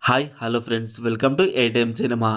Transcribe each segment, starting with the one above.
Hi hello friends, welcome to ATM cinema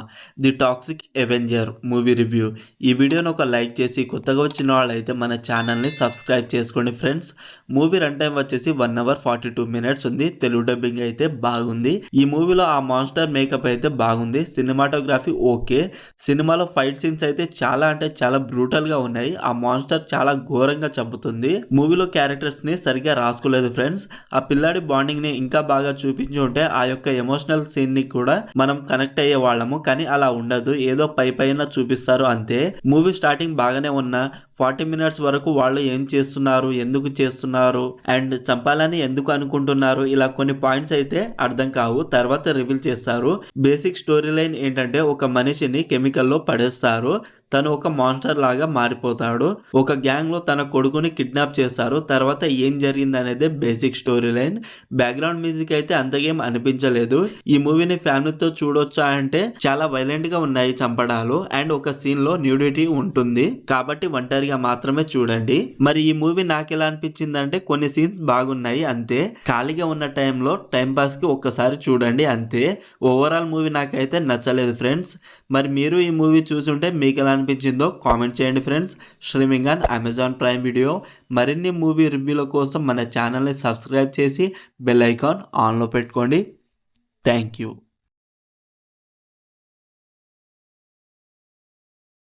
the toxic Avenger movie review. ఈ వీడియోని ఒక like చేసి కొత్తగా వచ్చిన వాళ్ళైతే మన ఛానల్ని సబ్స్క్రైబ్ చేసుకోండి ఫ్రెండ్స్. మూవీ రన్ టైం వచ్చేసి 1 hour 42 minutes ఉంది. తెలుగు డబ్బింగ్ అయితే బాగుంది. ఈ మూవీలో ఆ మాన్స్టర్ మేకప్ అయితే బాగుంది. Cinematography okay. సినిమాలో ఫైట్ సీన్స్ అయితే చాలా అంటే చాలా బ్రూటల్గా ఉన్నాయి. ఆ మాన్స్టర్ చాలా ఘోరంగా చంపుతుంది. మూవీలో క్యారెక్టర్స్ని సరిగ్గా రాసుకోలేదు ఫ్రెండ్స్. ఆ పిల్లాడి బాండింగ్ని ఇంకా బాగా చూపించి ఉంటే ఆ యొక్క ఎమోషనల్ సీన్ ని కూడా మనం కనెక్ట్ అయ్యే వాళ్ళము. కానీ అలా ఉండదు, ఏదో పైన చూపిస్తారు అంతే. మూవీ స్టార్టింగ్ బాగానే ఉన్న 40 minutes వరకు వాళ్ళు ఏం చేస్తున్నారు, ఎందుకు చేస్తున్నారు అండ్ చంపాలని ఎందుకు అనుకుంటున్నారు, ఇలా కొన్ని పాయింట్స్ అయితే అర్థం కావు. తర్వాత రివీల్ చేస్తారు. బేసిక్ స్టోరీ లైన్ ఏంటంటే ఒక మనిషిని కెమికల్లో పడేస్తారు, తను ఒక మాన్స్టర్ లాగా మారిపోతాడు. ఒక గ్యాంగ్ లో తన కొడుకుని కిడ్నాప్ చేస్తారు. తర్వాత ఏం జరిగింది అనేది basic story line. Background music అయితే అంతగేం అనిపించలేదు. ఈ మూవీని ఫ్యామిలీతో చూడొచ్చా అంటే చాలా వైలెంట్ గా ఉన్నాయి చంపడాలు అండ్ ఒక సీన్ లో న్యూడిటీ ఉంటుంది, కాబట్టి ఒంటరిగా మాత్రమే చూడండి. మరి ఈ మూవీ నాకు ఎలా అనిపించింది అంటే కొన్ని సీన్స్ బాగున్నాయి అంతే. ఖాళీగా ఉన్న టైంలో టైం పాస్ కి ఒక్కసారి చూడండి అంతే. ఓవరాల్ మూవీ నాకైతే నచ్చలేదు ఫ్రెండ్స్. మరి మీరు ఈ మూవీ చూసుంటే మీకు ఎలా అనిపించిందో కామెంట్ చేయండి friends. Streaming on Amazon prime video. మరిన్ని మూవీ రివ్యూల కోసం మన ఛానల్ని సబ్స్క్రైబ్ చేసి బెల్ ఐకాన్ ఆన్లో పెట్టుకోండి. Thank you.